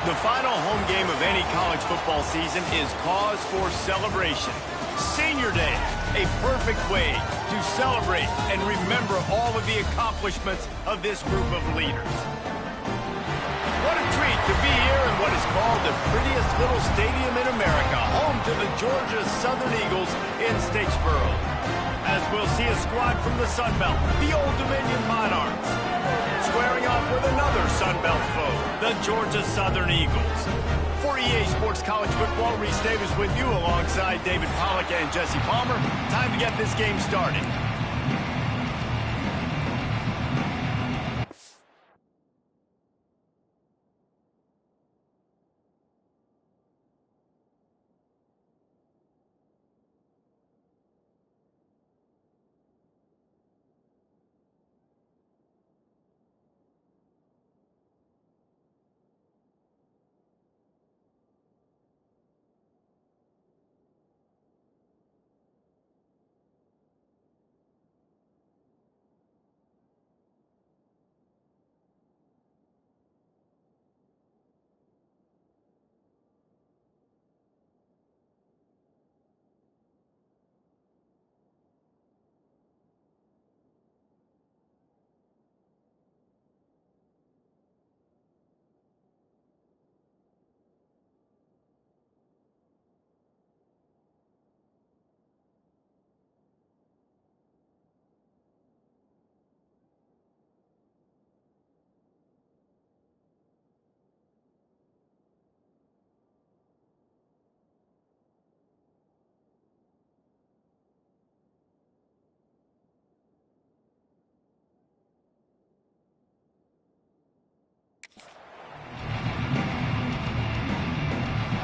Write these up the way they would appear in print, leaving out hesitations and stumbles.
The final home game of any college football season is cause for celebration. Senior Day, a perfect way to celebrate and remember all of the accomplishments of this group of leaders. What a treat to be here in what is called the prettiest little stadium in America, home to the Georgia Southern Eagles in Statesboro. As we'll see a squad from the Sun Belt, the Old Dominion Monarchs, squaring off with another Sun Belt foe, the Georgia Southern Eagles. For EA Sports College Football, Reese Davis with you alongside David Pollack and Jesse Palmer. Time to get this game started.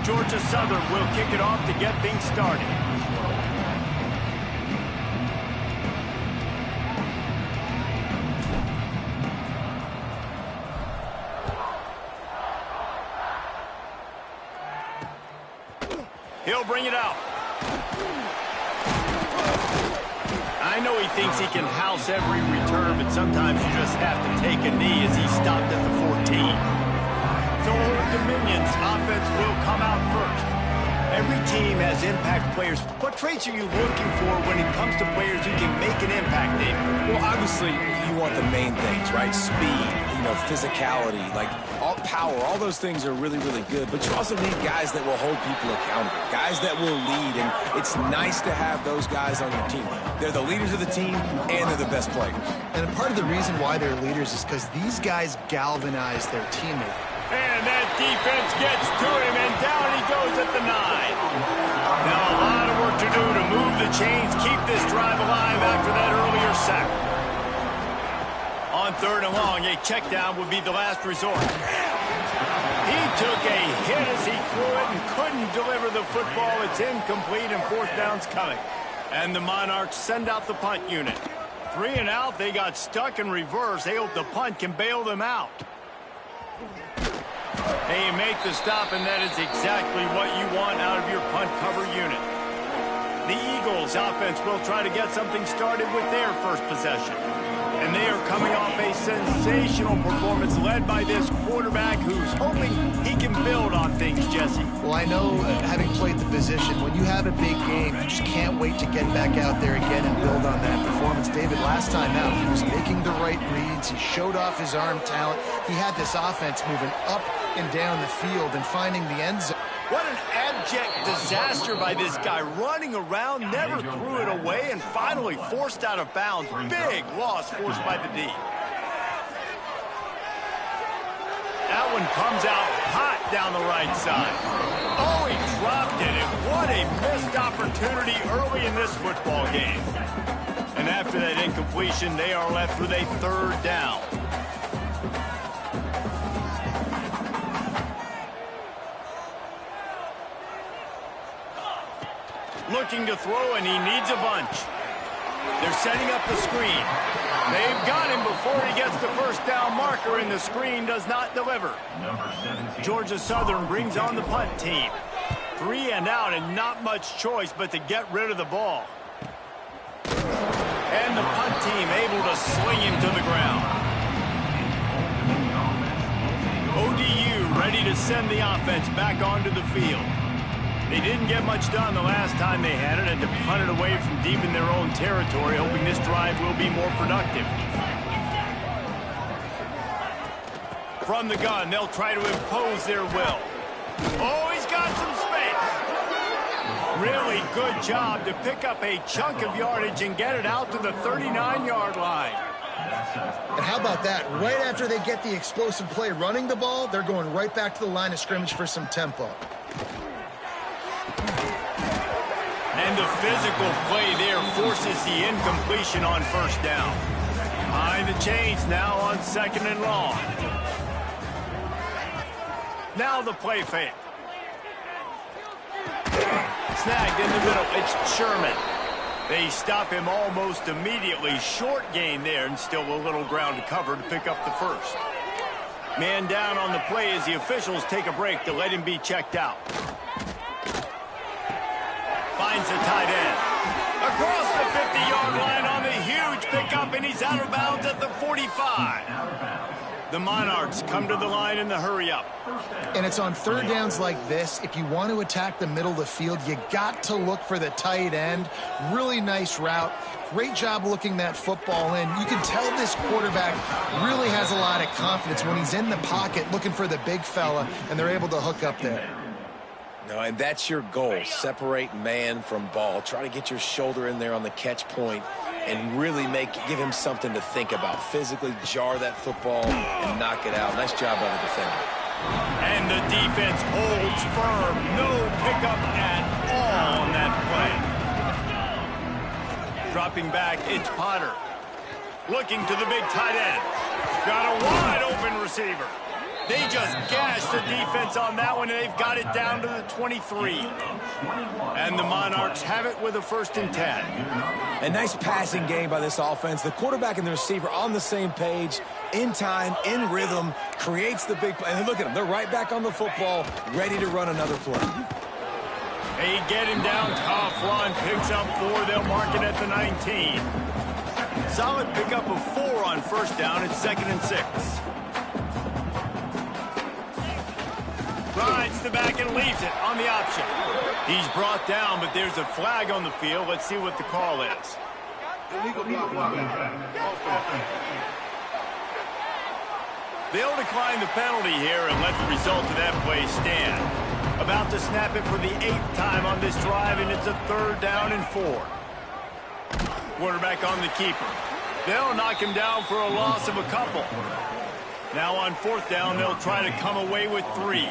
Georgia Southern will kick it off to get things started. He'll bring it out. I know he thinks he can house every return, but sometimes you just have to take a knee as he stopped at the 14. So Old Dominion's offense will come out first. Every team has impact players. What traits are you looking for when it comes to players who can make an impact, David? Well, obviously, you want the main things, right? Speed, physicality, like all power. All those things are really, really good. But you also need guys that will hold people accountable, guys that will lead. And it's nice to have those guys on your team. They're the leaders of the team, and they're the best players. And part of the reason why they're leaders is because these guys galvanize their teammates. And that defense gets to him, and down he goes at the 9. Now a lot of work to do to move the chains, keep this drive alive after that earlier sack. On 3rd and long, a check down would be the last resort. He took a hit as he threw it and couldn't deliver the football. It's incomplete, and 4th down's coming. And the Monarchs send out the punt unit. 3 and out, they got stuck in reverse. They hope the punt can bail them out. They make the stop, and that is exactly what you want out of your punt cover unit. The Eagles offense will try to get something started with their first possession. And they are coming off a sensational performance led by this quarterback who's hoping he can build on things, Jesse. Well, I know, having played the position, when you have a big game, you just can't wait to get back out there again and build on that performance. David, last time out, he was making the right reads. He showed off his arm talent. He had this offense moving up and down the field and finding the end zone. What an abject disaster by this guy, running around, never threw it away, and finally forced out of bounds. Big loss forced by the D. That one comes out hot down the right side. Oh, he dropped it, and what a missed opportunity early in this football game. And after that incompletion, they are left with a 3rd down. Looking to throw, and he needs a bunch. They're setting up the screen. They've got him before he gets the 1st down marker, and the screen does not deliver. Georgia Southern brings on the punt team. 3 and out, and not much choice but to get rid of the ball. And the punt team able to sling him to the ground. ODU ready to send the offense back onto the field. They didn't get much done the last time they had it, and to punt it away from deep in their own territory, hoping this drive will be more productive. From the gun, they'll try to impose their will. Oh, he's got some space. Really good job to pick up a chunk of yardage and get it out to the 39-yard line. And how about that? Right after they get the explosive play running the ball, they're going right back to the line of scrimmage for some tempo. And the physical play there forces the incompletion on first down. Behind the chains now on 2nd and long. Now the play fake. Snagged in the middle. It's Sherman. They stop him almost immediately. Short gain there, and still a little ground to cover to pick up the first. Man down on the play as the officials take a break to let him be checked out. Finds the tight end. Across the 50-yard line on the huge pickup, and he's out of bounds at the 45. The Monarchs come to the line in the hurry-up. And it's on third downs like this. If you want to attack the middle of the field, you got to look for the tight end. Really nice route. Great job looking that football in. You can tell this quarterback really has a lot of confidence when he's in the pocket looking for the big fella, and they're able to hook up there. No, and that's your goal. Separate man from ball. Try to get your shoulder in there on the catch point and really give him something to think about. Physically jar that football and knock it out. Nice job by the defender. And the defense holds firm. No pickup at all on that play. Dropping back, it's Potter. Looking to the big tight end. Got a wide open receiver. They just gashed the defense on that one, and they've got it down to the 23. And the Monarchs have it with a 1st and 10. A nice passing game by this offense. The quarterback and the receiver on the same page, in time, in rhythm, creates the big play. And look at them. They're right back on the football, ready to run another play. They get him down. Tough run. Picks up 4. They'll mark it at the 19. Solid pickup of 4 on first down. It's 2nd and 6. Rides the back and leaves it on the option. He's brought down, but there's a flag on the field. Let's see what the call is. They'll decline the penalty here and let the result of that play stand. About to snap it for the 8th time on this drive, and it's a 3rd down and 4. Quarterback on the keeper. They'll knock him down for a loss of a couple. Now on 4th down, they'll try to come away with 3.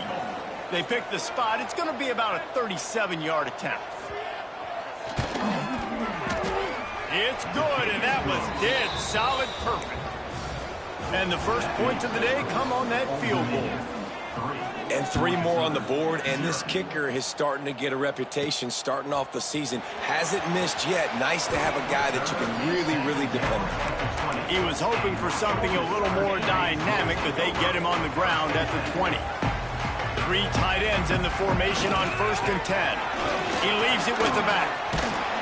They pick the spot. It's going to be about a 37-yard attempt. It's good, and that was dead solid perfect. And the first points of the day come on that field goal. And 3 more on the board, and this kicker is starting to get a reputation starting off the season. Hasn't missed yet. Nice to have a guy that you can really, really depend on. He was hoping for something a little more dynamic, but they get him on the ground at the 20. 3 tight ends in the formation on 1st and 10. He leaves it with the back.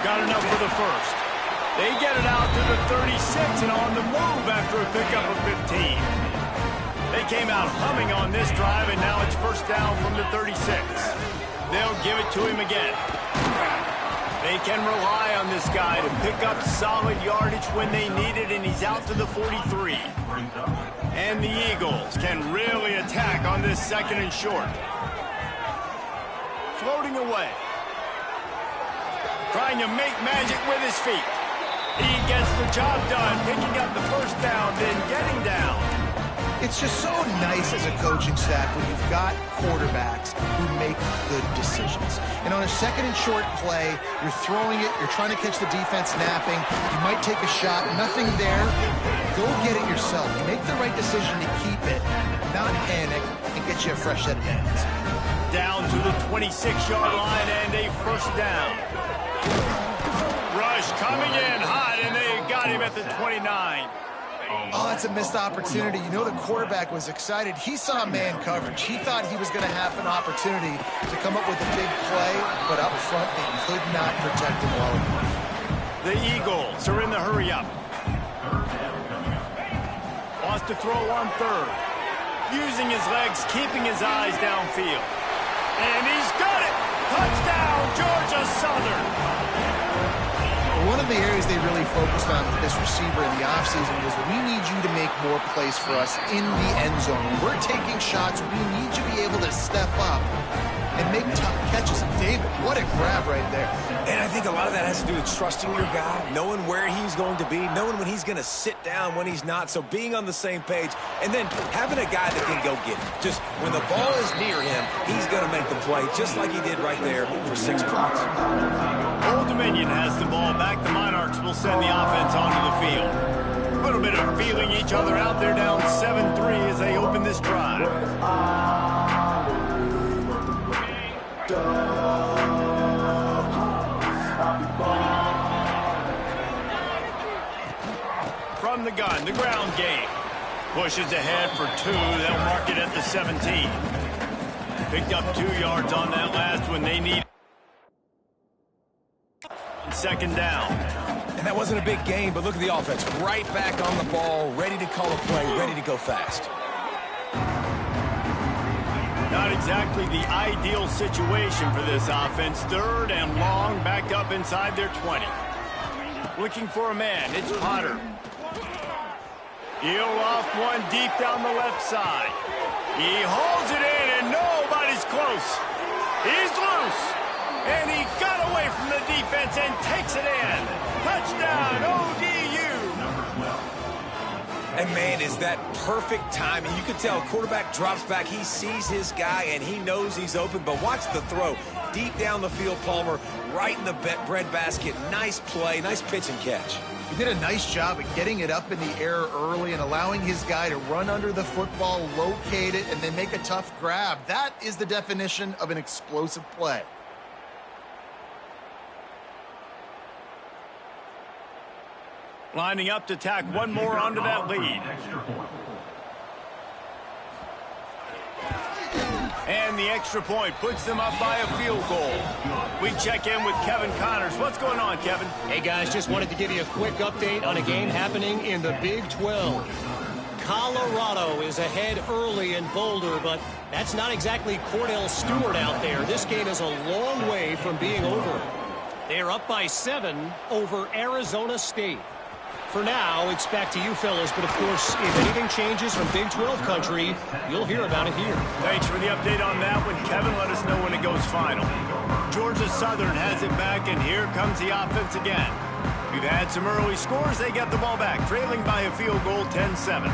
Got enough for the first. They get it out to the 36 and on the move after a pickup of 15. They came out humming on this drive, and now it's 1st down from the 36. They'll give it to him again. They can rely on this guy to pick up solid yardage when they need it, and he's out to the 43. And the Eagles can really attack on this 2nd and short. Floating away. Trying to make magic with his feet. He gets the job done, picking up the 1st down, then getting down. It's just so nice as a coaching staff when you've got quarterbacks who make good decisions. And on a 2nd and short play, you're throwing it, you're trying to catch the defense napping, you might take a shot, nothing there. Go get it yourself. Make the right decision to keep it, not panic, and get you a fresh set of hands. Down to the 26-yard line and a 1st down. Rush coming in hot, and they got him at the 29. Oh, that's a missed opportunity. You know the quarterback was excited. He saw man coverage. He thought he was going to have an opportunity to come up with a big play, but up front they could not protect him well enough. The Eagles are in the hurry-up. Wants to throw on 3rd. using his legs, keeping his eyes downfield. And he's got it! Touchdown, Georgia Southern! One of the areas they really focused on with this receiver in the offseason was, we need you to make more plays for us in the end zone. When we're taking shots, we need you to be able to step up and make tough catches. And David, what a grab right there. And I think a lot of that has to do with trusting your guy, knowing where he's going to be, knowing when he's going to sit down, when he's not. So being on the same page, and then having a guy that can go get it. Just when the ball is near him, he's going to make the play, just like he did right there for 6 points. Old Dominion has the ball back. The Monarchs will send the offense onto the field. A little bit of feeling each other out there, down 7-3 as they open this drive. From the gun, the ground game. Pushes ahead for 2. They'll mark it at the 17. Picked up 2 yards on that last one. They need second down. And that wasn't a big game, but look at the offense. Right back on the ball, ready to call a play, ready to go fast. Not exactly the ideal situation for this offense. 3rd and long, back up inside their 20. Looking for a man. It's Potter. He'll off one deep down the left side. He holds it in, and nobody's close. He's loose. And he got away from the defense and takes it in. Touchdown, ODU. And, man, is that perfect timing. You can tell quarterback drops back. He sees his guy, and he knows he's open. But watch the throw. Deep down the field, Palmer, right in the breadbasket. Nice play, nice pitch and catch. He did a nice job of getting it up in the air early and allowing his guy to run under the football, locate it, and then make a tough grab. That is the definition of an explosive play. Lining up to tack one more onto that lead. And the extra point puts them up by a field goal. We check in with Kevin Connors. What's going on, Kevin? Hey, guys, just wanted to give you a quick update on a game happening in the Big 12. Colorado is ahead early in Boulder, but that's not exactly Cordell Stewart out there. This game is a long way from being over. They're up by 7 over Arizona State. For now, it's back to you fellas, but of course, if anything changes from Big 12 country, you'll hear about it here. Thanks for the update on that one, Kevin. Let us know when it goes final. Georgia Southern has it back, and here comes the offense again. We've had some early scores. They get the ball back, trailing by a field goal, 10-7.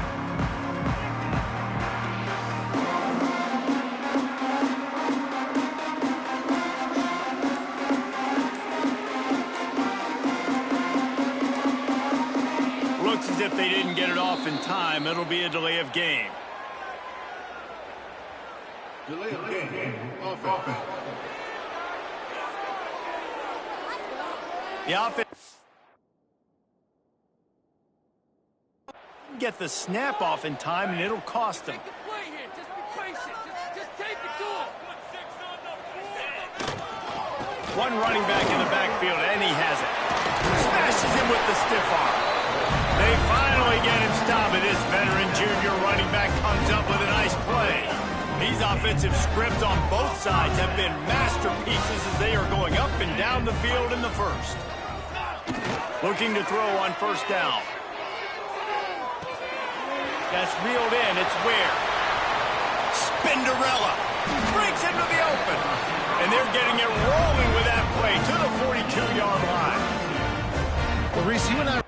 As if they didn't get it off in time, it'll be a delay of game. Delay of game. Offense. The offense get the snap off in time, and it'll cost them. Just be patient. Just take it to him. One running back in the backfield, and he has it. Smashes him with the stiff arm. They finally get him stopped, and this veteran junior running back comes up with a nice play. These offensive scripts on both sides have been masterpieces as they are going up and down the field in the first. Looking to throw on first down. That's reeled in. It's Ware. Spinderella breaks into the open. And they're getting it rolling with that play to the 42-yard line. Well, Reese, you and I...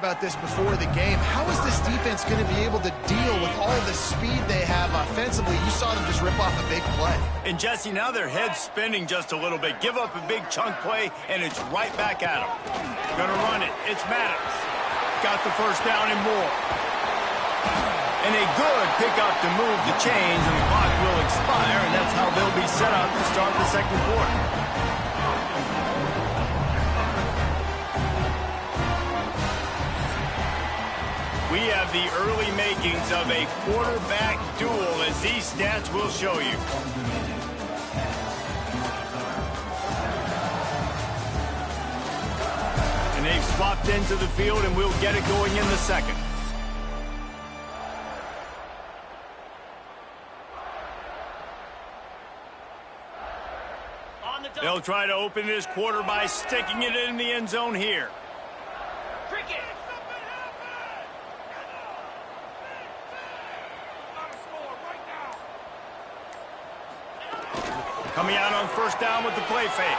about this before the game. How is this defense going to be able to deal with all the speed they have offensively? You saw them just rip off a big play. And Jesse, now their head's spinning just a little bit. Give up a big chunk play, and it's right back at them. Gonna run it. It's Maddox. Got the first down and more. And a good pickup to move the chains, and the clock will expire, and that's how they'll be set up to start the second quarter. We have the early makings of a quarterback duel, as these stats will show you. And they've swapped into the field, and we'll get it going in the second. They'll try to open this quarter by sticking it in the end zone here. Coming out on first down with the play fake.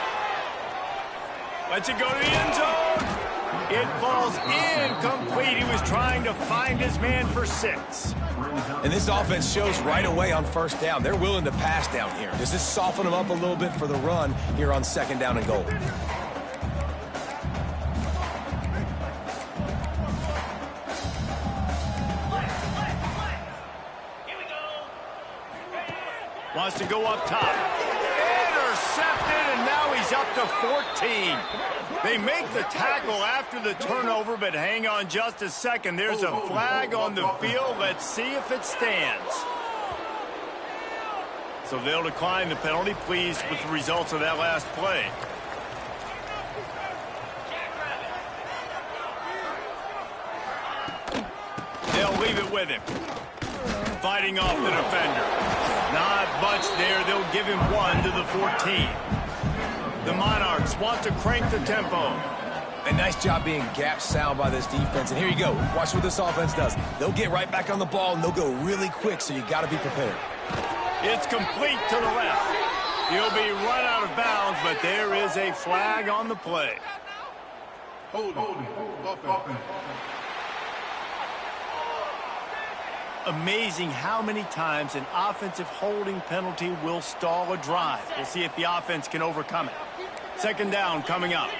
Lets it go to the end zone. It falls incomplete. He was trying to find his man for 6. And this offense shows right away on first down. They're willing to pass down here. Does this soften them up a little bit for the run here on second down and goal? Wants to go up top. Intercepted, and now he's up to 14. They make the tackle after the turnover, but hang on just a second. There's a flag on the field. Let's see if it stands. So they'll decline the penalty. Pleased with the results of that last play. They'll leave it with him. Fighting off the defender. Not much there. They'll give him 1 to the 14. The Monarchs want to crank the tempo. A nice job being gap sound by this defense. And here you go. Watch what this offense does. They'll get right back on the ball, and they'll go really quick, so you got to be prepared. It's complete to the left. He'll be run out of bounds, but there is a flag on the play. Holding. Offense. Amazing how many times an offensive holding penalty will stall a drive. We'll see if the offense can overcome it. Second down coming up.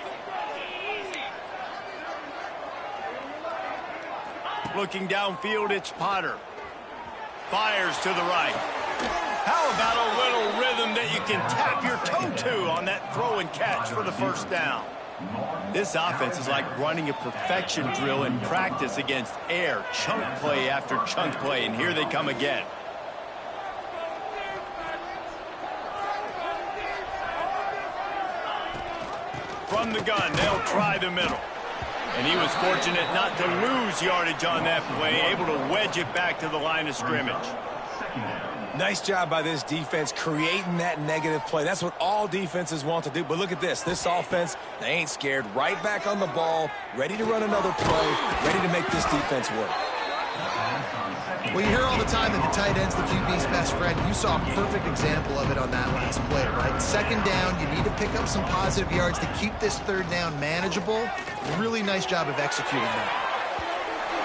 Looking downfield, it's Potter. Fires to the right. How about a little rhythm that you can tap your toe to on that throw and catch for the first down? This offense is like running a perfection drill in practice against air, chunk play after chunk play, and here they come again. From the gun, they'll try the middle. And he was fortunate not to lose yardage on that play, able to wedge it back to the line of scrimmage. Nice job by this defense creating that negative play. That's what all defenses want to do. But look at this. This offense, they ain't scared. Right back on the ball, ready to run another play, ready to make this defense work. Well, you hear all the time that the tight end's the QB's best friend. You saw a perfect example of it on that last play, right? Second down, you need to pick up some positive yards to keep this third down manageable. Really nice job of executing that.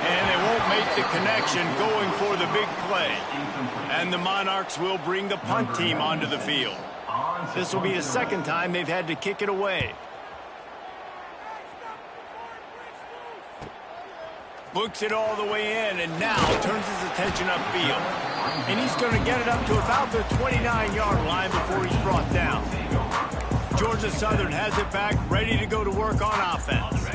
And they won't make the connection going for the big play. And the Monarchs will bring the punt team onto the field. This will be the second time they've had to kick it away. Books it all the way in, and now turns his attention upfield. And he's going to get it up to about the 29-yard line before he's brought down. Georgia Southern has it back, ready to go to work on offense.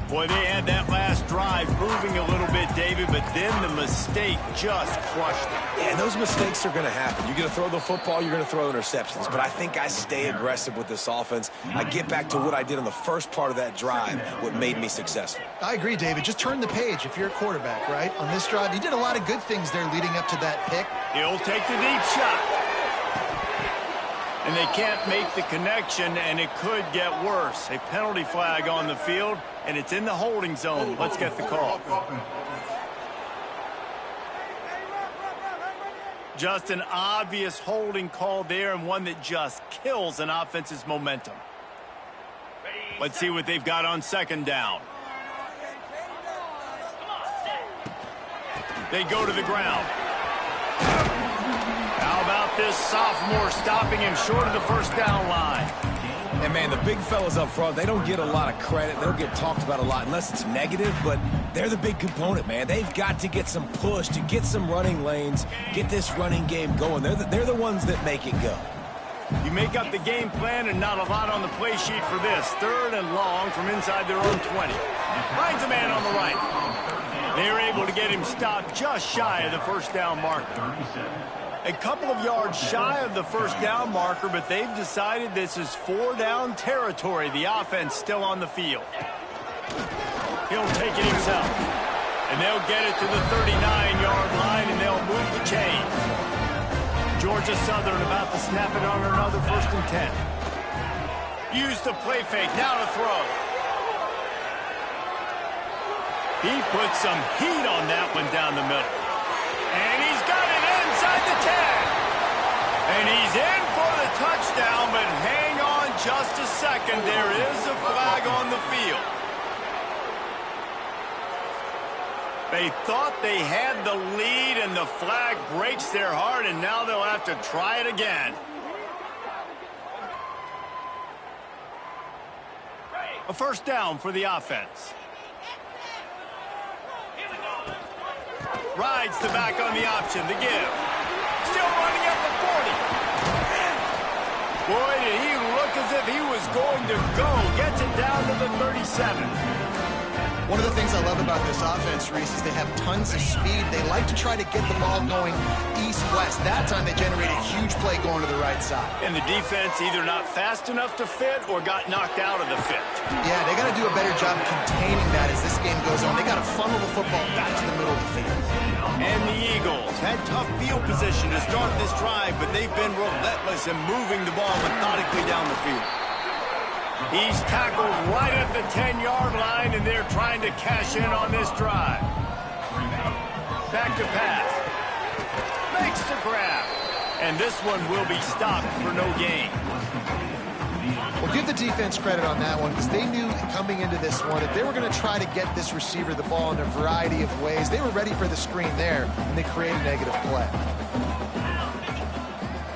Boy, they had that last drive moving a little bit, David, but then the mistake just crushed them. Yeah, those mistakes are going to happen. You're going to throw the football, you're going to throw interceptions. But I think I stay aggressive with this offense. I get back to what I did on the first part of that drive, what made me successful. I agree, David. Just turn the page if you're a quarterback, right? On this drive, you did a lot of good things there leading up to that pick. He'll take the deep shot. And they can't make the connection, and it could get worse. A penalty flag on the field, and it's in the holding zone. Let's get the call. Just an obvious holding call there, and one that just kills an offense's momentum. Let's see what they've got on second down. They go to the ground. How about this sophomore stopping him short of the first down line? And, man, the big fellas up front, they don't get a lot of credit. They don't get talked about a lot unless it's negative, but they're the big component, man. They've got to get some push, to get some running lanes, get this running game going. They're the ones that make it go. You make up the game plan and not a lot on the play sheet for this. 3rd and long from inside their own 20. Finds a man on the right. They were able to get him stopped just shy of the first down marker. A couple of yards shy of the first down marker, but they've decided this is 4-down territory. The offense still on the field. He'll take it himself. And they'll get it to the 39-yard line, and they'll move the chains. Georgia Southern about to snap it on another 1st and 10. Use the play fake. Now to throw. He put some heat on that one down the middle. And he's got it inside the 10. And he's in for the touchdown, but hang on just a second. There is a flag on the field. They thought they had the lead, and the flag breaks their heart, and now they'll have to try it again. A 1st down for the offense. Rides the back on the option, the give. Still running at the 40. Boy, did he look as if he was going to go. Gets it down to the 37. One of the things I love about this offense, Reese, is they have tons of speed. They like to try to get the ball going east-west. That time they generated a huge play going to the right side. And the defense either not fast enough to fit or got knocked out of the fit. Yeah, they got to do a better job containing that as this game goes on. They got to funnel the football back to the middle of the field. And the Eagles had tough field position to start this drive, but they've been relentless in moving the ball methodically down the field. He's tackled right at the 10-yard line, and they're trying to cash in on this drive. Back to pass. Makes the grab. And this one will be stopped for no gain. Well, give the defense credit on that one because they knew coming into this one that they were going to try to get this receiver the ball in a variety of ways. They were ready for the screen there, and they created a negative play.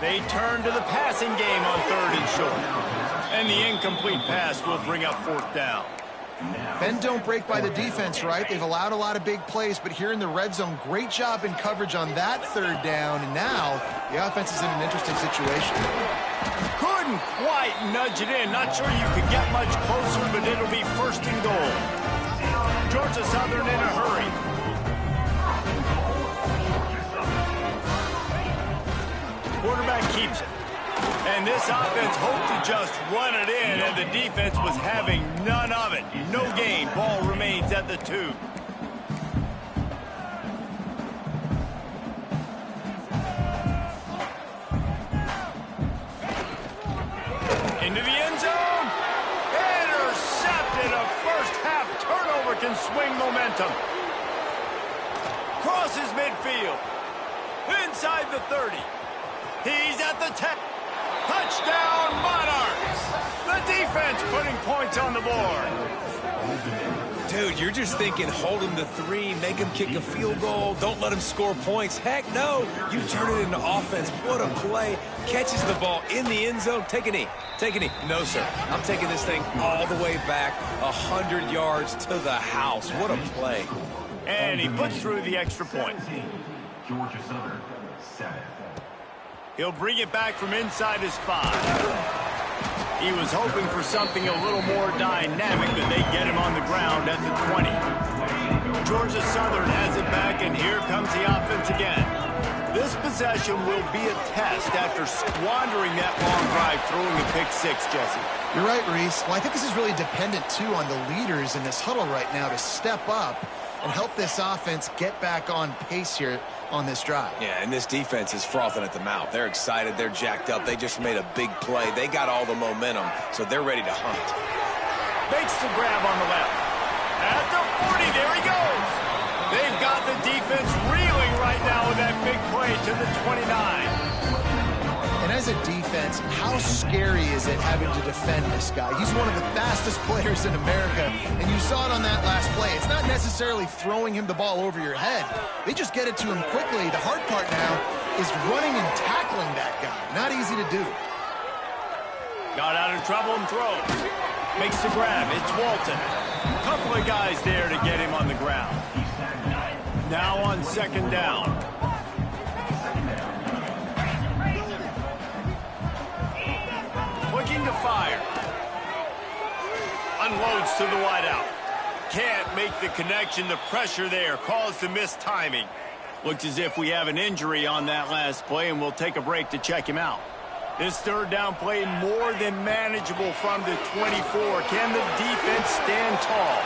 They turn to the passing game on 3rd and short. And the incomplete pass will bring up 4th down. Bend don't break by the defense, right? They've allowed a lot of big plays, but here in the red zone, great job in coverage on that 3rd down. And now the offense is in an interesting situation. Couldn't quite nudge it in. Not sure you could get much closer, but it'll be 1st and goal. Georgia Southern in a hurry. Quarterback keeps it. And this offense hoped to just run it in, and the defense was having none of it. No gain. Ball remains at the 2. Into the end zone. Intercepted. A first-half turnover can swing momentum. Crosses midfield. Inside the 30. He's at the 10. Touchdown, Monarchs! The defense putting points on the board. Dude, you're just thinking hold him to 3, make him kick a field goal, don't let him score points. Heck no, you turn it into offense. What a play. Catches the ball in the end zone. Take a knee. Take a knee. No, sir. I'm taking this thing all the way back 100 yards to the house. What a play. And he puts through the extra point. Georgia Southern, 7. He'll bring it back from inside his 5. He was hoping for something a little more dynamic, but they get him on the ground at the 20. Georgia Southern has it back, and here comes the offense again. This possession will be a test after squandering that long drive, throwing a pick 6, Jesse. You're right, Reese. Well, I think this is really dependent, too, on the leaders in this huddle right now to step up and help this offense get back on pace here on this drive. Yeah, and this defense is frothing at the mouth. They're excited. They're jacked up. They just made a big play. They got all the momentum, so they're ready to hunt. Makes the grab on the left. At the 40, there he goes. They've got the defense reeling right now with that big play to the 29. And And as a defense, how scary is it having to defend this guy? He's one of the fastest players in America, and you saw it on that last play. It's not necessarily throwing him the ball over your head. They just get it to him quickly. The hard part now is running and tackling that guy. Not easy to do. Got out of trouble and throws. Makes the grab. It's Walton. A couple of guys there to get him on the ground. Now on second down. Looking to fire. Unloads to the wideout. Can't make the connection. The pressure there caused the missed timing. Looks as if we have an injury on that last play, and we'll take a break to check him out. This third down play more than manageable from the 24. Can the defense stand tall?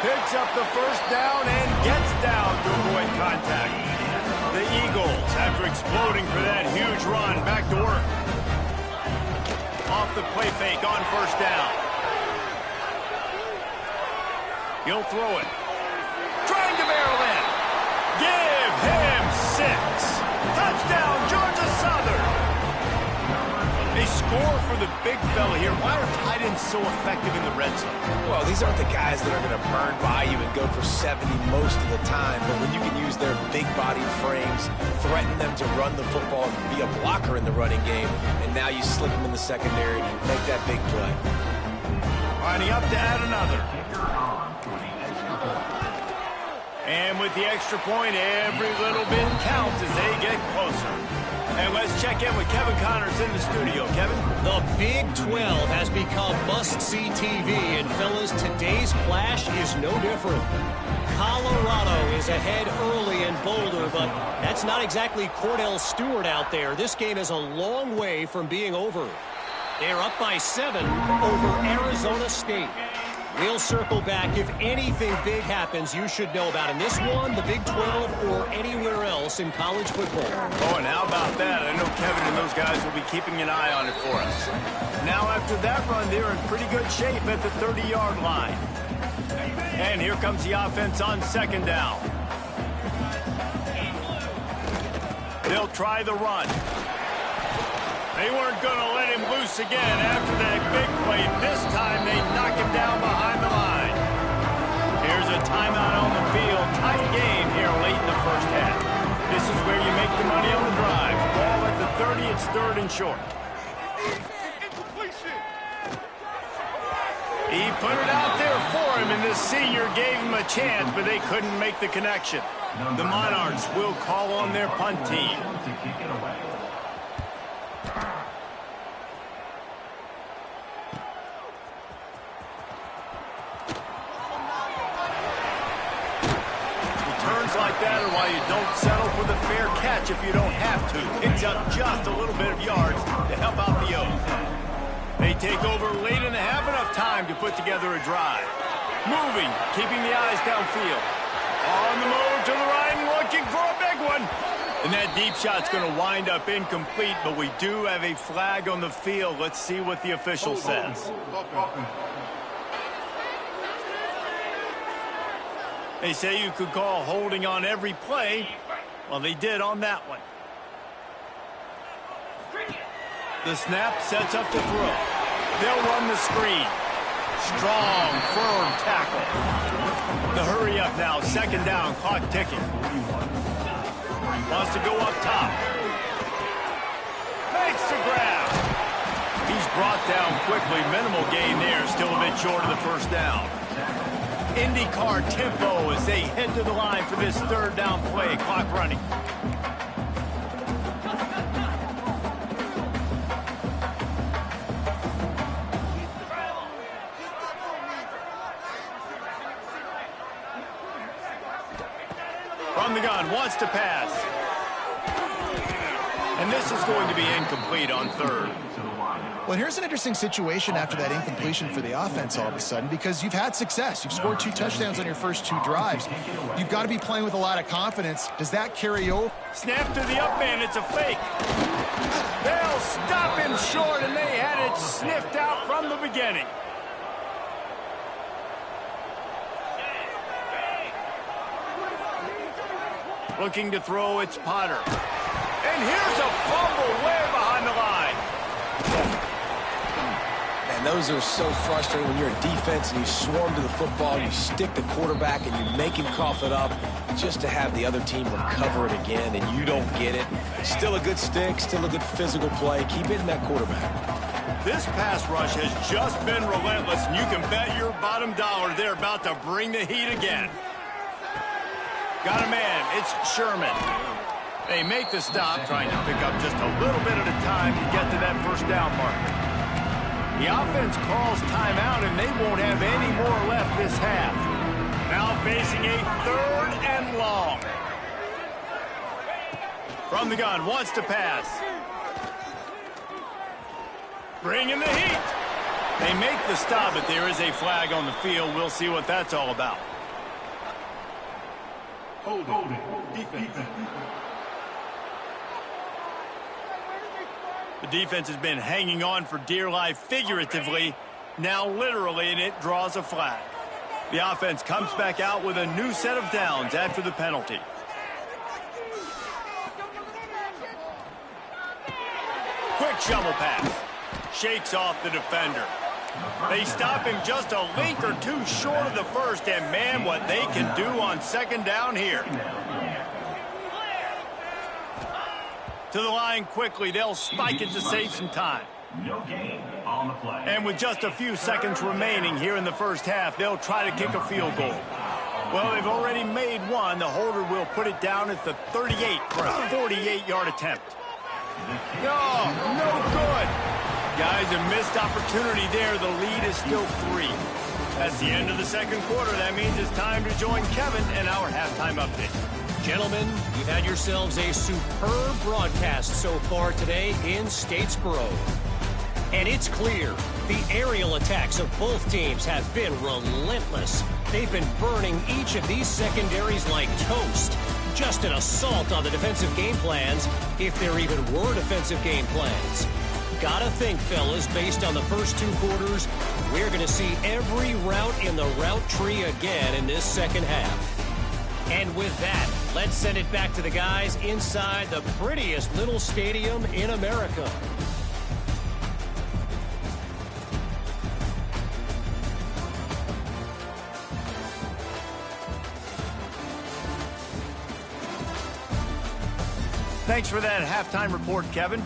Picks up the first down and gets down to avoid contact. The Eagles, after exploding for that huge run, back to work. Off the play fake on first down. He'll throw it. Trying to barrel in. Give him 6. Touchdown, Georgia Southern. A score for the big fella here. Why are tight ends so effective in the red zone? Well, these aren't the guys that are going to burn by you and go for 70 most of the time, but when you can use their big-bodied frames, threaten them to run the football and be a blocker in the running game, and now you slip them in the secondary, make that big play. Lining up to add another. And with the extra point, every little bit counts as they get closer. And let's check in with Kevin Connors in the studio. Kevin? The Big 12 has become must-see TV, and fellas, today's clash is no different. Colorado is ahead early in Boulder, but that's not exactly Cordell Stewart out there. This game is a long way from being over. They're up by 7 over Arizona State. We'll circle back. If anything big happens, you should know about in this one, the Big 12, or anywhere else in college football. Oh, and how about that? I know Kevin and those guys will be keeping an eye on it for us. Now, after that run, they're in pretty good shape at the 30-yard line. And here comes the offense on second down. They'll try the run. They weren't going to let him loose again after that big play. This time they knock him down behind the line. Here's a timeout on the field. Tight game here late in the first half. This is where you make the money on the drive. Ball at the 30, it's third and short. He put it out there for him, and the senior gave him a chance, but they couldn't make the connection. The Monarchs will call on their punt team. Like that are why you don't settle for the fair catch if you don't have to. Picks up just a little bit of yards to help out the O's. They take over late in the half, enough time to put together a drive. Moving, keeping the eyes downfield. On the move to the right, looking for a big one. And that deep shot's going to wind up incomplete, but we do have a flag on the field. Let's see what the official says. They say you could call holding on every play. Well, they did on that one. The snap sets up the throw. They'll run the screen. Strong, firm tackle. The hurry up now. Second down, clock ticking. Wants to go up top. Makes the grab. He's brought down quickly. Minimal gain there. Still a bit short of the first down. IndyCar tempo as they head to the line for this third down play. Clock running. From the gun, wants to pass. And this is going to be incomplete on third. Well, here's an interesting situation after that incompletion for the offense all of a sudden, because you've had success. You've scored 2 touchdowns on your first 2 drives. You've got to be playing with a lot of confidence. Does that carry over? Snap to the up man. It's a fake. They'll stop him short, and they had it sniffed out from the beginning. Looking to throw, it's Potter. And here's a fumble way behind And those are so frustrating when you're a defense and you swarm to the football, and you stick the quarterback, and you make him cough it up just to have the other team recover it again, and you don't get it. Still a good stick, still a good physical play. Keep hitting that quarterback. This pass rush has just been relentless, and you can bet your bottom dollar they're about to bring the heat again. Got a man. It's Sherman. They make the stop, trying to pick up just a little bit at a time to get to that first down marker. The offense calls timeout, and they won't have any more left this half. Now facing a 3rd and long. From the gun, wants to pass. Bringing the heat. They make the stop, but there is a flag on the field. We'll see what that's all about. Holding. Defense. The defense has been hanging on for dear life figuratively, now literally, and it draws a flag. The offense comes back out with a new set of downs after the penalty. Quick shovel pass. Shakes off the defender. They stop him just a link or two short of the first, and man, what they can do on 2nd down here. To the line quickly. They'll spike it to save some time. No gain on the play. And with just a few seconds remaining here in the first half, they'll try to kick a field goal. Well, they've already made one. The holder will put it down at the 38 for a 48-yard attempt. No good. Guys, a missed opportunity there. The lead is still 3. That's the end of the 2nd quarter. That means it's time to join Kevin and our halftime update. Gentlemen, you've had yourselves a superb broadcast so far today in Statesboro. And it's clear the aerial attacks of both teams have been relentless. They've been burning each of these secondaries like toast. Just an assault on the defensive game plans, if there even were defensive game plans. Gotta think, fellas, based on the first 2 quarters, we're going to see every route in the route tree again in this 2nd half. And with that, let's send it back to the guys inside the prettiest little stadium in America. Thanks for that halftime report, Kevin.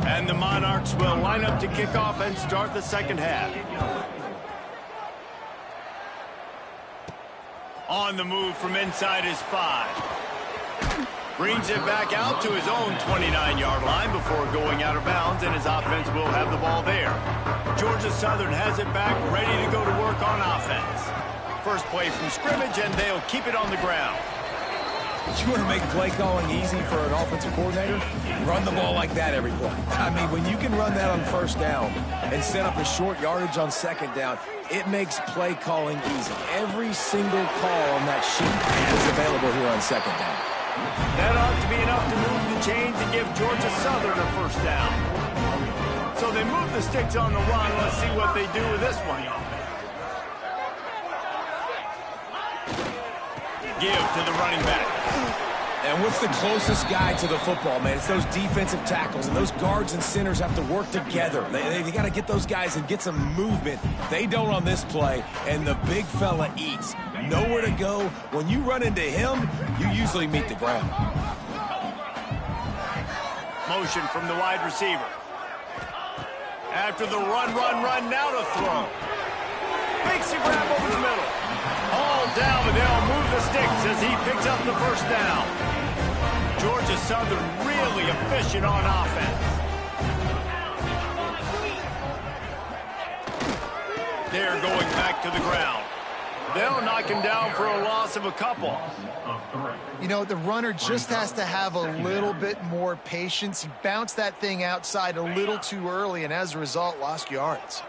And the Monarchs will line up to kick off and start the 2nd half. On the move from inside his 5. Brings it back out to his own 29-yard line before going out of bounds, and his offense will have the ball there. Georgia Southern has it back, ready to go to work on offense. First play from scrimmage, and they'll keep it on the ground. You want to make play calling easy for an offensive coordinator? Run the ball like that every play. I mean, when you can run that on 1st down and set up a short yardage on 2nd down, it makes play calling easy. Every single call on that sheet is available here on 2nd down. That ought to be enough to move the chains and give Georgia Southern a 1st down. So they move the sticks on the run. Let's see what they do with this one. Give to the running back. And what's the closest guy to the football, man? It's those defensive tackles, and those guards and centers have to work together. They got to get those guys and get some movement. They don't on this play, and the big fella eats. Nowhere to go. When you run into him, you usually meet the ground. Motion from the wide receiver. After the run, now to throw. Makes a grab over the middle. All down, but they'll move the sticks as he picks up the 1st down. Georgia Southern really efficient on offense. They're going back to the ground. They'll knock him down for a loss of a couple. You know, the runner just has to have a little bit more patience. He bounced that thing outside a little too early, and as a result, lost yards.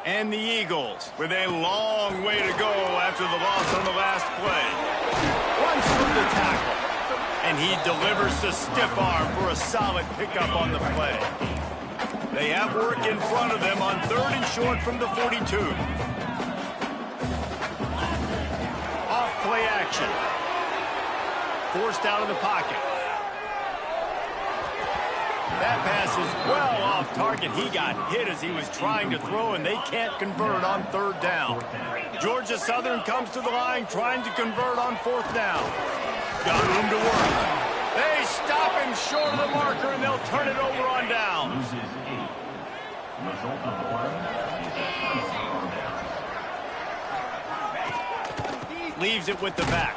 And the Eagles with a long way to go after the loss on the last play. Runs through the tackle, and he delivers the stiff arm for a solid pickup on the play. They have work in front of them on 3rd and short from the 42. Off play action. forced out of the pocket. That pass is well off target. He got hit as he was trying to throw, and they can't convert on third down. Georgia Southern comes to the line trying to convert on fourth down. Got room to work. They stop him short of the marker, and they'll turn it over on down. Leaves it with the back.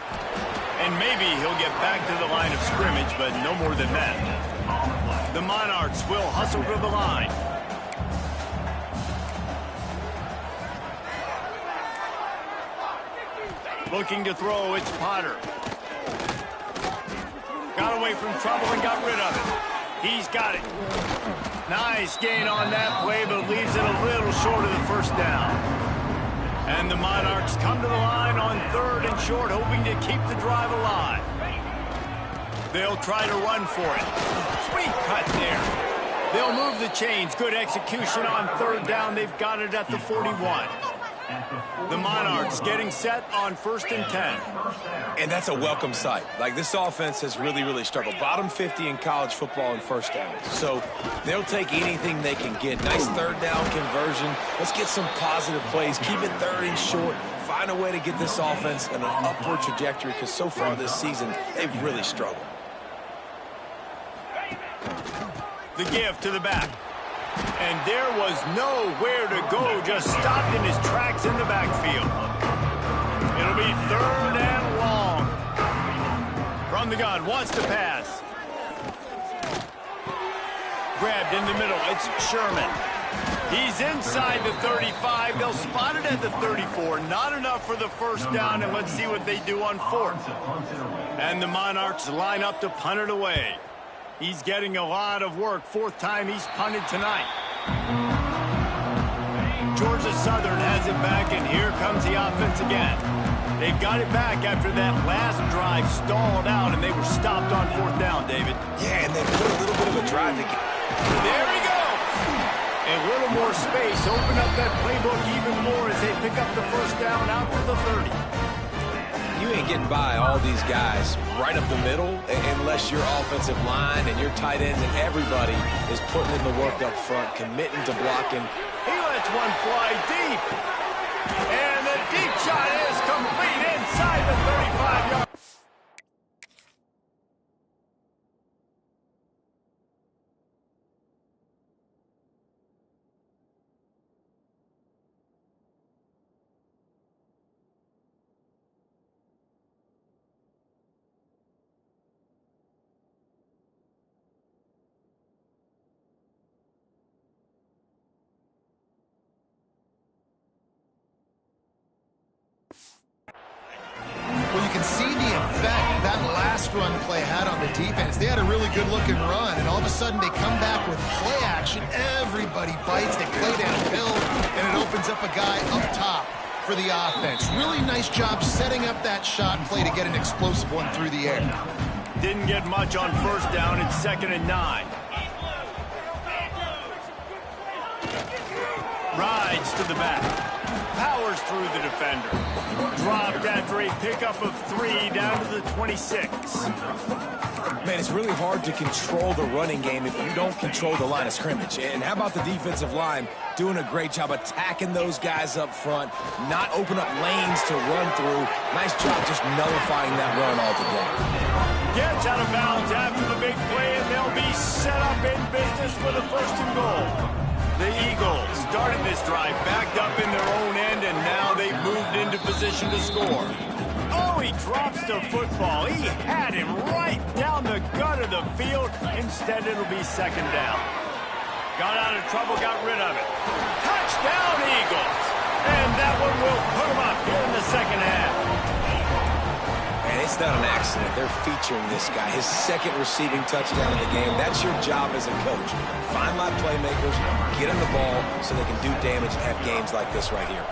And maybe he'll get back to the line of scrimmage, but no more than that. The Monarchs will hustle to the line. Looking to throw, it's Potter. Got away from trouble and got rid of it. He's got it. Nice gain on that play, but leaves it a little short of the first down. And the Monarchs come to the line on third and short, hoping to keep the drive alive. They'll try to run for it. Sweet cut there. They'll move the chains. Good execution on third down. They've got it at the 41. The Monarchs getting set on 1st and 10. And that's a welcome sight. Like, this offense has really struggled. Bottom 50 in college football in first downs. So they'll take anything they can get. Nice third down conversion. Let's get some positive plays. Keep it third and short. Find a way to get this offense in an upward trajectory, because so far this season, they've really struggled. The give to the back. And there was nowhere to go, just stopped in his tracks in the backfield. It'll be third and long. From the gun, wants to pass. Grabbed in the middle, it's Sherman. He's inside the 35. They'll spot it at the 34. Not enough for the first down, and let's see what they do on fourth. And the Monarchs line up to punt it away. He's getting a lot of work. Fourth time he's punted tonight. Georgia Southern has it back, and here comes the offense again. They've got it back after that last drive stalled out, and they were stopped on fourth down, David. Yeah, and they put a little bit of a drive to get. There he goes! A little more space. Open up that playbook even more as they pick up the first down out to the 30. You ain't getting by all these guys right up the middle unless your offensive line and your tight ends and everybody is putting in the work up front, committing to blocking. He lets one fly deep. And the deep shot is complete inside the 35-yard. Well, you can see the effect that last run play had on the defense. They had a really good-looking run, and all of a sudden they come back with play action. Everybody bites. They play downhill, and it opens up a guy up top for the offense. Really nice job setting up that shot play to get an explosive one through the air. Didn't get much on first down. It's 2nd and 9. Rides to the back. Powers through the defender. Dropped after a pickup of 3 down to the 26. Man, it's really hard to control the running game if you don't control the line of scrimmage. And how about the defensive line doing a great job attacking those guys up front, not open up lanes to run through. Nice job just nullifying that run altogether. Gets out of bounds after the big play, and they'll be set up in business for the 1st and goal. The Eagles started this drive backed up in their own end, and now they've moved into position to score. Oh, he drops the football. He had him right down the gut of the field. Instead, it'll be 2nd down. Got out of trouble, got rid of it. Touchdown, Eagles! And that one will put them up here in the 2nd half. And it's not an accident. They're featuring this guy. His 2nd receiving touchdown in the game. That's your job as a coach. Find my playmakers, get them the ball so they can do damage and have games like this right here.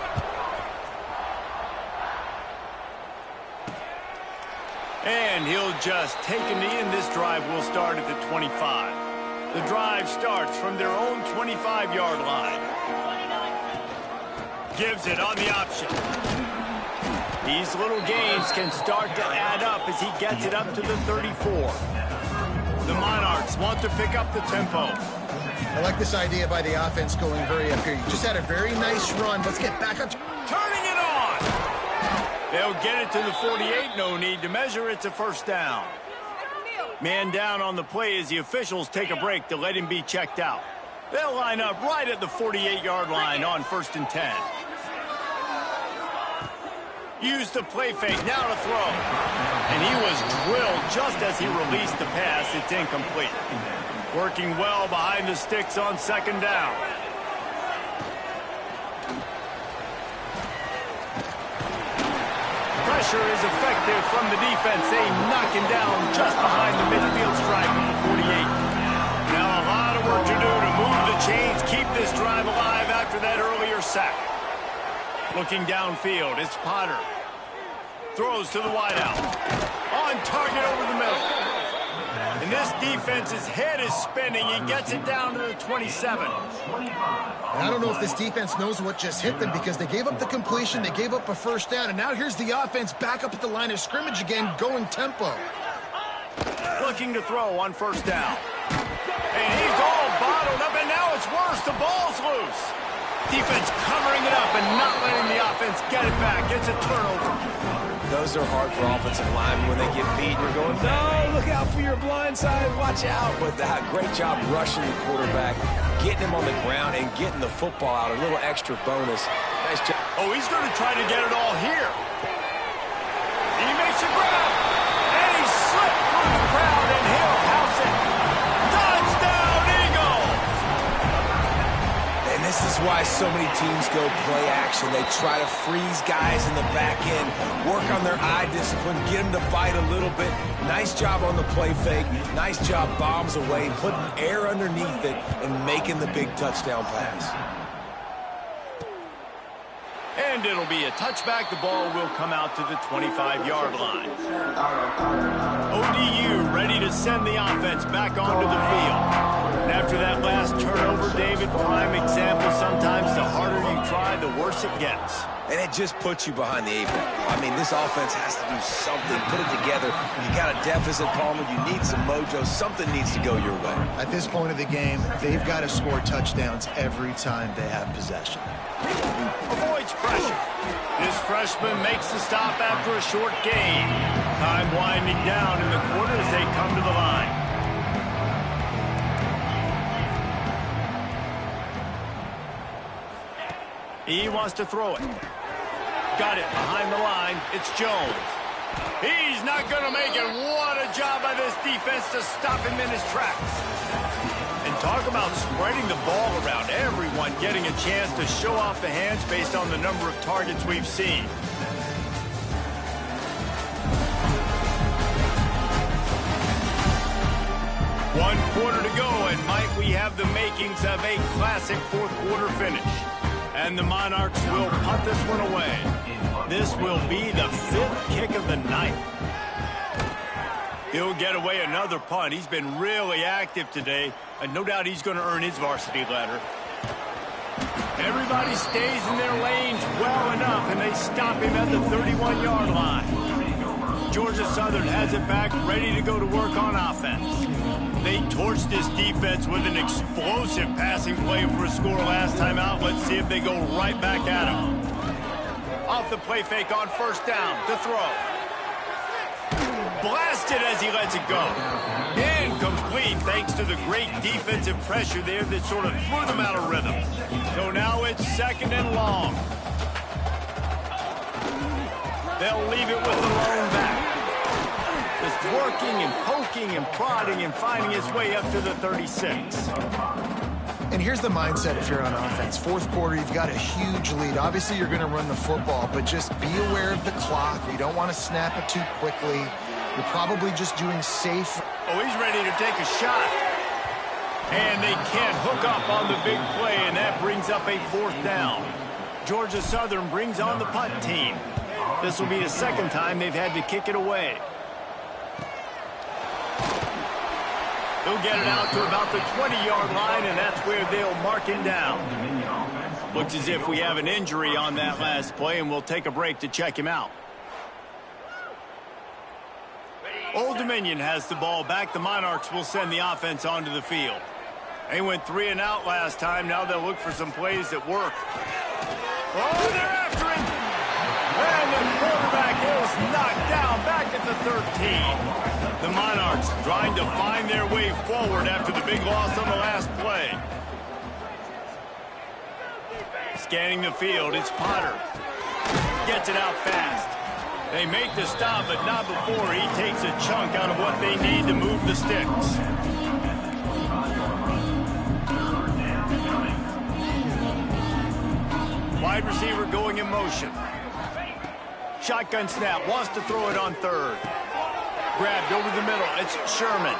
And he'll just take a knee, and this drive will start at the 25. The drive starts from their own 25-yard line. Gives it on the option. These little gains can start to add up as he gets it up to the 34. The Monarchs want to pick up the tempo. I like this idea by the offense going hurry up here. You just had a very nice run. Let's get back up. Turning it on. They'll get it to the 48. No need to measure. It's a first down. Man down on the play as the officials take a break to let him be checked out. They'll line up right at the 48-yard line on 1st and 10. Use the play fake, now to throw. And he was drilled just as he released the pass. It's incomplete. Working well behind the sticks on 2nd down. Pressure is effective from the defense. They knock him down just behind the midfield stripe of the 48. Now a lot of work to do to move the chains, keep this drive alive after that earlier sack. Looking downfield, it's Potter. Throws to the wideout. On target over the middle. And this defense's head is spinning. He gets it down to the 27. And I don't know if this defense knows what just hit them because they gave up the completion, they gave up a first down, and now here's the offense back up at the line of scrimmage again, going tempo. Looking to throw on 1st down. And he's all bottled up, and now it's worse. The ball's loose. Defense covering it up and not letting the offense get it back. It's a turnover. Those are hard for offensive linemen when they get beat. You're going, no, look out for your blind side. Watch out. But great job rushing the quarterback, getting him on the ground, and getting the football out. A little extra bonus. Nice job. Oh, he's going to try to get it all here. He makes a grab. And he slipped through the crowd, and he'll house it. Touchdown, Eagles! And this is why so many teams go play action. They try to freeze guys in the back end, work on their eye discipline, get them to bite a little bit. Nice job on the play fake. Nice job bombs away, putting air underneath it, and making the big touchdown pass. And it'll be a touchback. The ball will come out to the 25-yard line. ODU ready to send the offense back onto the field. And after that last turnover, David, prime example, sometimes the harder you try, the worse it gets. And it just puts you behind the 8-ball. I mean, this offense has to do something, put it together. You got a deficit, Palmer. You need some mojo. Something needs to go your way. At this point of the game, they've got to score touchdowns every time they have possession. Avoids pressure. This freshman makes the stop after a short gain. Time winding down in the quarter as they come to the line. He wants to throw it. Got it behind the line. It's Jones. He's not going to make it. What a job by this defense to stop him in his tracks. And talk about spreading the ball around. Everyone getting a chance to show off the hands based on the number of targets we've seen. One quarter to go, and might we have the makings of a classic fourth quarter finish. And the Monarchs will punt this one away. This will be the 5th kick of the night. He'll get away another punt. He's been really active today, and no doubt he's going to earn his varsity letter. Everybody stays in their lanes well enough, and they stop him at the 31-yard line. Georgia Southern has it back, ready to go to work on offense. They torched this defense with an explosive passing play for a score last time out. Let's see if they go right back at him. Off the play fake on 1st down to throw. Blasted as he lets it go. Incomplete thanks to the great defensive pressure there that sort of threw them out of rhythm. So now it's 2nd and long. They'll leave it with the lone back. Just working and poking and prodding and finding his way up to the 36. And here's the mindset if you're on offense. 4th quarter, you've got a huge lead. Obviously, you're going to run the football, but just be aware of the clock. You don't want to snap it too quickly. You're probably just doing safe. Oh, he's ready to take a shot. And they can't hook up on the big play, and that brings up a 4th down. Georgia Southern brings on the punt team. This will be the 2nd time they've had to kick it away. He'll get it out to about the 20-yard line, and that's where they'll mark him down. Looks as if we have an injury on that last play, and we'll take a break to check him out. Old Dominion has the ball back. The Monarchs will send the offense onto the field. They went 3 and out last time. Now they'll look for some plays that work. Oh, they're after him. And the quarterback is knocked down back at the 13. The Monarchs trying to find their way forward after the big loss on the last play. Scanning the field, it's Potter. Gets it out fast. They make the stop, but not before he takes a chunk out of what they need to move the sticks. Wide receiver going in motion. Shotgun snap, wants to throw it on third. Grabbed over the middle, it's Sherman.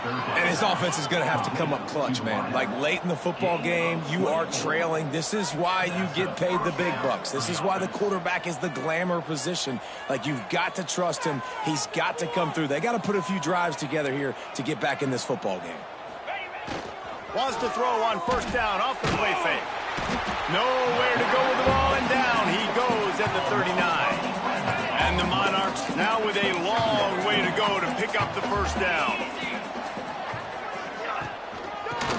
And his offense is going to have to come up clutch, man. Like late in the football game, you are trailing. This is why you get paid the big bucks. This is why the quarterback is the glamour position. Like, you've got to trust him. He's got to come through. They got to put a few drives together here to get back in this football game. Wants to throw on first down off the play fake. Nowhere to go with the ball, and down he goes at the 39. And the Monarchs now with a long way to go to pick up the first down.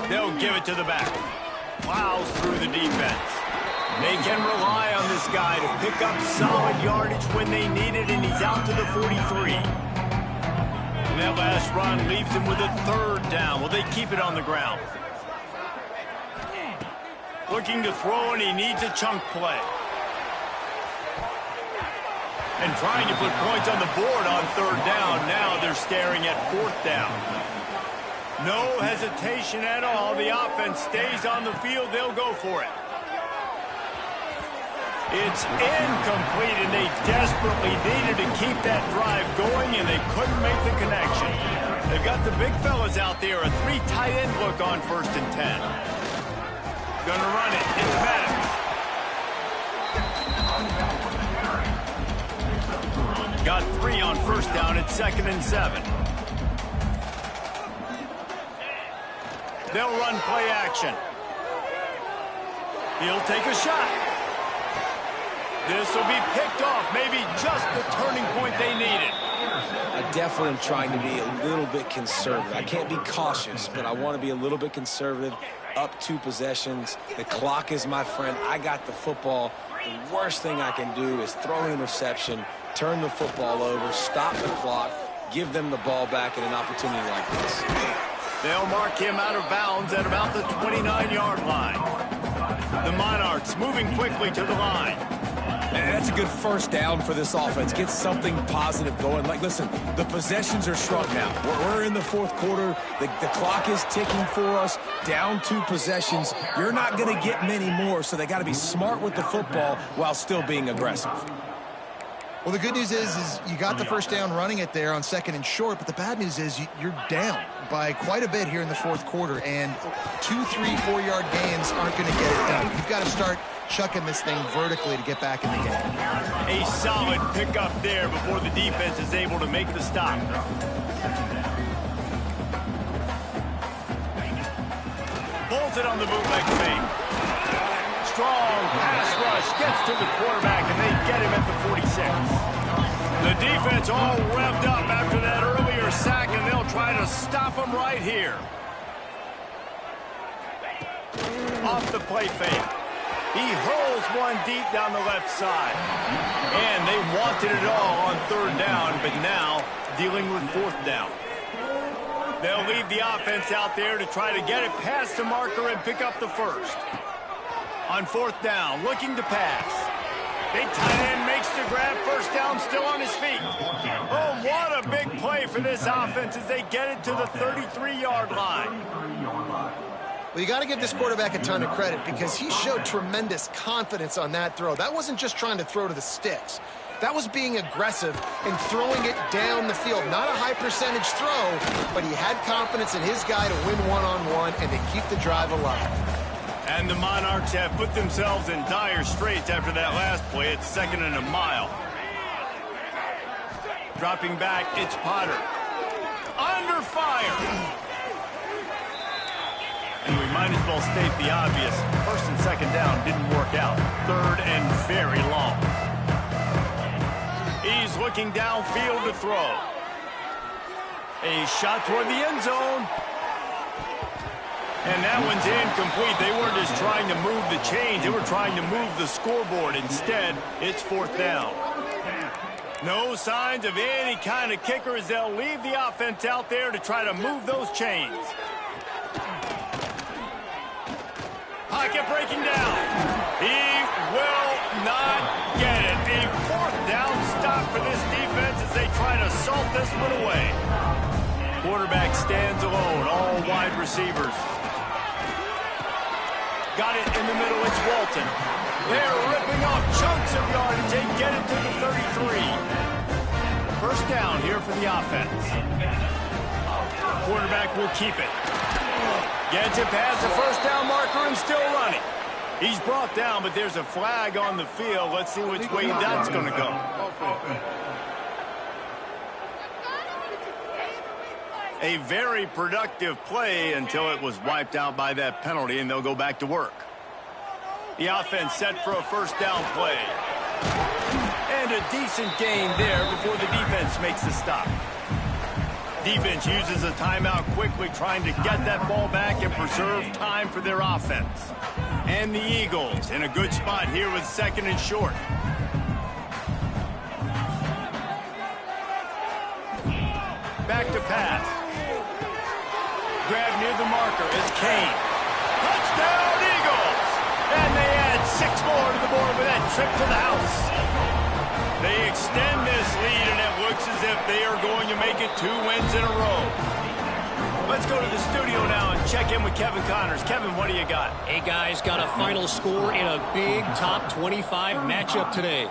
They'll give it to the back. Plows through the defense. They can rely on this guy to pick up solid yardage when they need it, and he's out to the 43. And that last run leaves him with a third down. Will they keep it on the ground? Looking to throw, and he needs a chunk play. And trying to put points on the board on third down. Now they're staring at fourth down. No hesitation at all. The offense stays on the field. They'll go for it. It's incomplete, and they desperately needed to keep that drive going, and they couldn't make the connection. They've got the big fellas out there. A 3 tight end look on 1st and 10. Gonna run it. It's Maddox. Got 3 on first down at 2nd and 7. They'll run play action. He'll take a shot. This will be picked off. Maybe just the turning point they needed. I definitely am trying to be a little bit conservative. I can't be cautious, but I want to be a little bit conservative. Up 2 possessions. The clock is my friend. I got the football. The worst thing I can do is throw an interception, turn the football over, stop the clock, give them the ball back at an opportunity like this. They'll mark him out of bounds at about the 29-yard line. The Monarchs moving quickly to the line. And that's a good first down for this offense. Get something positive going. Like, listen, the possessions are shrunk now. We're in the 4th quarter. The clock is ticking for us. Down 2 possessions. You're not going to get many more, so they got to be smart with the football while still being aggressive. Well, the good news is you got the first down running it there on 2nd and short, but the bad news is you're down by quite a bit here in the 4th quarter, and 2, 3, 4-yard gains aren't going to get it done. You've got to start chucking this thing vertically to get back in the game. A solid pickup there before the defense is able to make the stop. Pulls it on the bootleg fake. Strong pass rush gets to the quarterback, and they get him at the 46. The defense all revved up after that earlier sack, and they'll try to stop him right here. Off the play fake. He hurls one deep down the left side. And they wanted it all on 3rd down, but now dealing with 4th down. They'll leave the offense out there to try to get it past the marker and pick up the first. On 4th down, looking to pass. Big tight end makes the grab, first down, still on his feet. Oh, what a big play for this offense as they get it to the 33-yard line. Well, you got to give this quarterback a ton of credit because he showed tremendous confidence on that throw. That wasn't just trying to throw to the sticks. That was being aggressive and throwing it down the field. Not a high percentage throw, but he had confidence in his guy to win one-on-one and to keep the drive alive. And the Monarchs have put themselves in dire straits after that last play. It's 2nd and a mile. Dropping back, it's Potter. Under fire. And we might as well state the obvious. 1st and 2nd down didn't work out. 3rd and very long. He's looking downfield to throw. A shot toward the end zone. And that one's incomplete. They weren't just trying to move the chains. They were trying to move the scoreboard. Instead, it's 4th down. No signs of any kind of kicker as they'll leave the offense out there to try to move those chains. Pocket breaking down. He will not get it. A 4th down stop for this defense as they try to salt this one away. Quarterback stands alone, all wide receivers. Got it in the middle, it's Walton. They're ripping off chunks of yardage. They get it to the 33. 1st down here for the offense. Quarterback will keep it. Gets it past the 1st down marker and still running. He's brought down, but there's a flag on the field. Let's see which way that's going to go. A very productive play until it was wiped out by that penalty, and they'll go back to work. The offense set for a 1st down play. And a decent gain there before the defense makes the stop. Defense uses a timeout quickly, trying to get that ball back and preserve time for their offense. And the Eagles in a good spot here with 2nd and short. Back to pass. Grab near the marker is Kane. Touchdown, Eagles! And they add 6 more to the board with that trip to the house. They extend this lead, and it looks as if they are going to make it 2 wins in a row. Let's go to the studio now and check in with Kevin Connors. Kevin, what do you got? Hey, guys, got a final score in a big top 25 matchup today.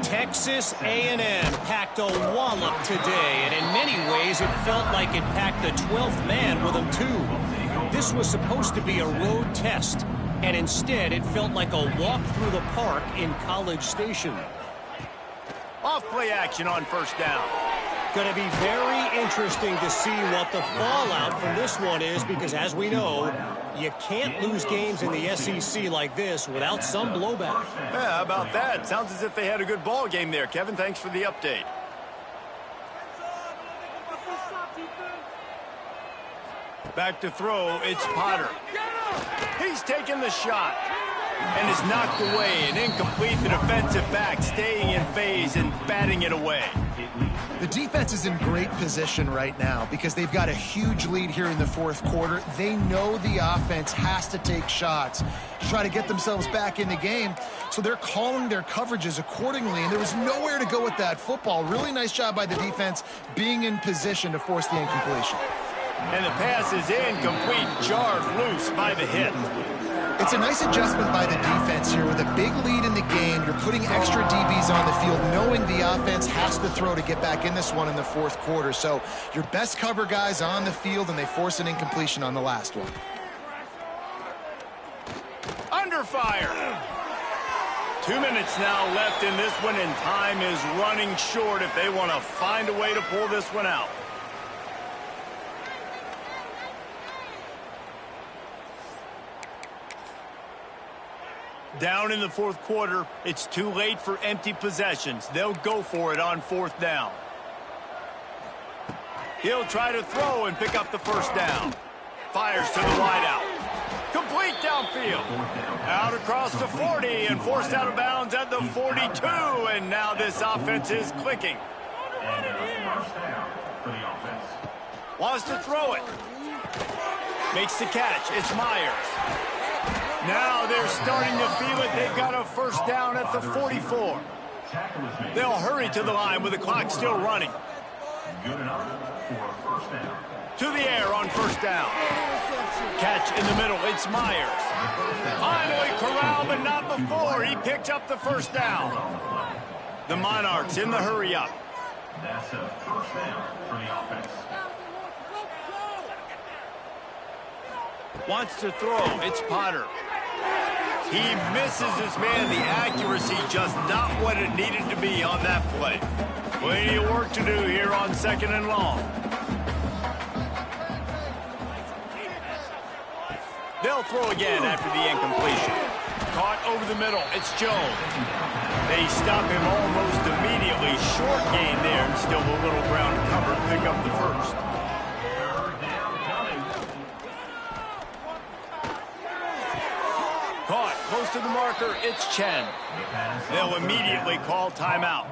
Texas A&M packed a wallop today, and in many ways it felt like it packed the 12th man with them, too. This was supposed to be a road test, and instead it felt like a walk through the park in College Station. Off-play action on 1st down. Going to be very interesting to see what the fallout from this one is, because as we know, you can't lose games in the SEC like this without some blowback. Yeah, how about that? Sounds as if they had a good ball game there. Kevin, thanks for the update. Back to throw, it's Potter. He's taking the shot and is knocked away and incomplete. The defensive back staying in phase and batting it away. The defense is in great position right now because they've got a huge lead here in the 4th quarter. They know the offense has to take shots to try to get themselves back in the game, so they're calling their coverages accordingly, and there was nowhere to go with that football. Really nice job by the defense being in position to force the incompletion. And the pass is incomplete, jarred loose by the hit. It's a nice adjustment by the defense here. With a big lead in the game, you're putting extra DBs on the field, knowing the offense has to throw to get back in this one in the 4th quarter. So your best cover guys on the field, and they force an incompletion on the last one. Under fire. 2 minutes now left in this one, and time is running short if they want to find a way to pull this one out. Down in the 4th quarter, it's too late for empty possessions. They'll go for it on 4th down. He'll try to throw and pick up the 1st down. Fires to the wideout. Complete downfield. Out across the 40 and forced out of bounds at the 42. And now this offense is clicking. Wants to throw it. Makes the catch. It's Myers. Now they're starting to feel it. They've got a 1st down at the 44. They'll hurry to the line with the clock still running. To the air on 1st down. Catch in the middle. It's Myers. Finally corralled, but not before. He picked up the 1st down. The Monarchs in the hurry up. That's a 1st down for the offense. Wants to throw. It's Potter. He misses his man. The accuracy just not what it needed to be on that play. Plenty of work to do here on 2nd and long. They'll throw again after the incompletion. caught over the middle. It's Jones. They stop him almost immediately. Short gain there, and still a little ground to cover to pick up the first. Caught close to the marker. It's Chen. They'll immediately call timeout.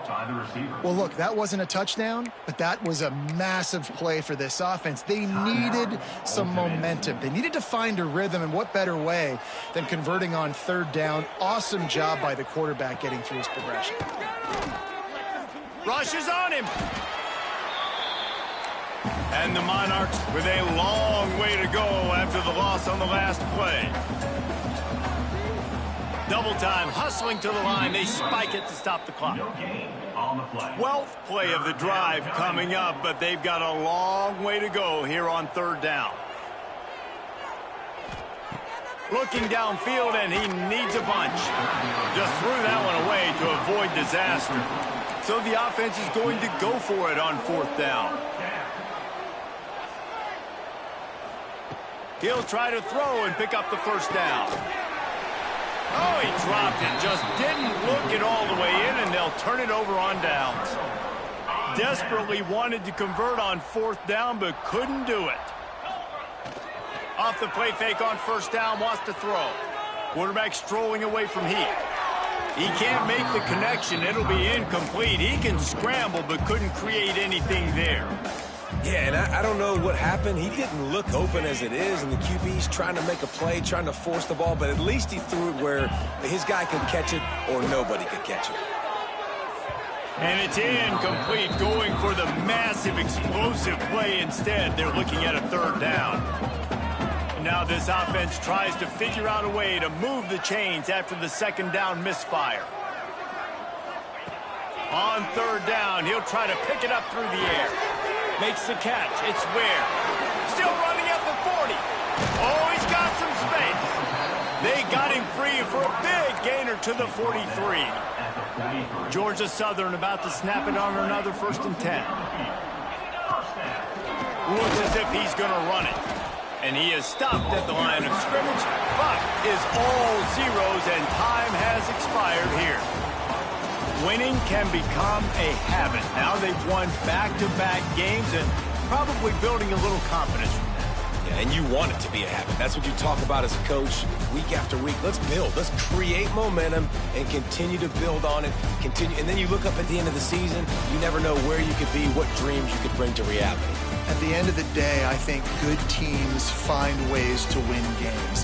Well, look, that wasn't a touchdown, but that was a massive play for this offense. They needed some momentum. They needed to find a rhythm, and what better way than converting on third down. Awesome job by the quarterback getting through his progression. Rush is on him. And the Monarchs with a long way to go after the loss on the last play. Double time, hustling to the line. They spike it to stop the clock. 12th play of the drive coming up, but they've got a long way to go here on third down. Looking downfield, and he needs a bunch. Just threw that one away to avoid disaster. So the offense is going to go for it on fourth down. He'll try to throw and pick up the first down. Oh, he dropped it. Just didn't look it all the way in, and they'll turn it over on downs. Desperately wanted to convert on fourth down, but couldn't do it. Off the play fake on first down, wants to throw. Quarterback strolling away from Heath. He can't make the connection. It'll be incomplete. He can scramble, but couldn't create anything there. Yeah, and I don't know what happened. He didn't look open as it is, and the QB's trying to make a play, trying to force the ball, but at least he threw it where his guy could catch it or nobody could catch it. And it's incomplete, going for the massive explosive play instead. They're looking at a third down. Now this offense tries to figure out a way to move the chains after the second down misfire. On third down, he'll try to pick it up through the air. Makes the catch. It's Ware. Still running at the 40. Oh, he's got some space. They got him free for a big gainer to the 43. Georgia Southern about to snap it on another 1st and 10. Looks as if he's going to run it. And he is stopped at the line of scrimmage. But is all zeros, and time has expired here. Winning can become a habit. Now they've won back-to-back games and probably building a little confidence from that. Yeah, and you want it to be a habit. That's what you talk about as a coach week after week. Let's build. Let's create momentum and continue to build on it. And then you look up at the end of the season, you never know where you could be, what dreams you could bring to reality. At the end of the day, I think good teams find ways to win games.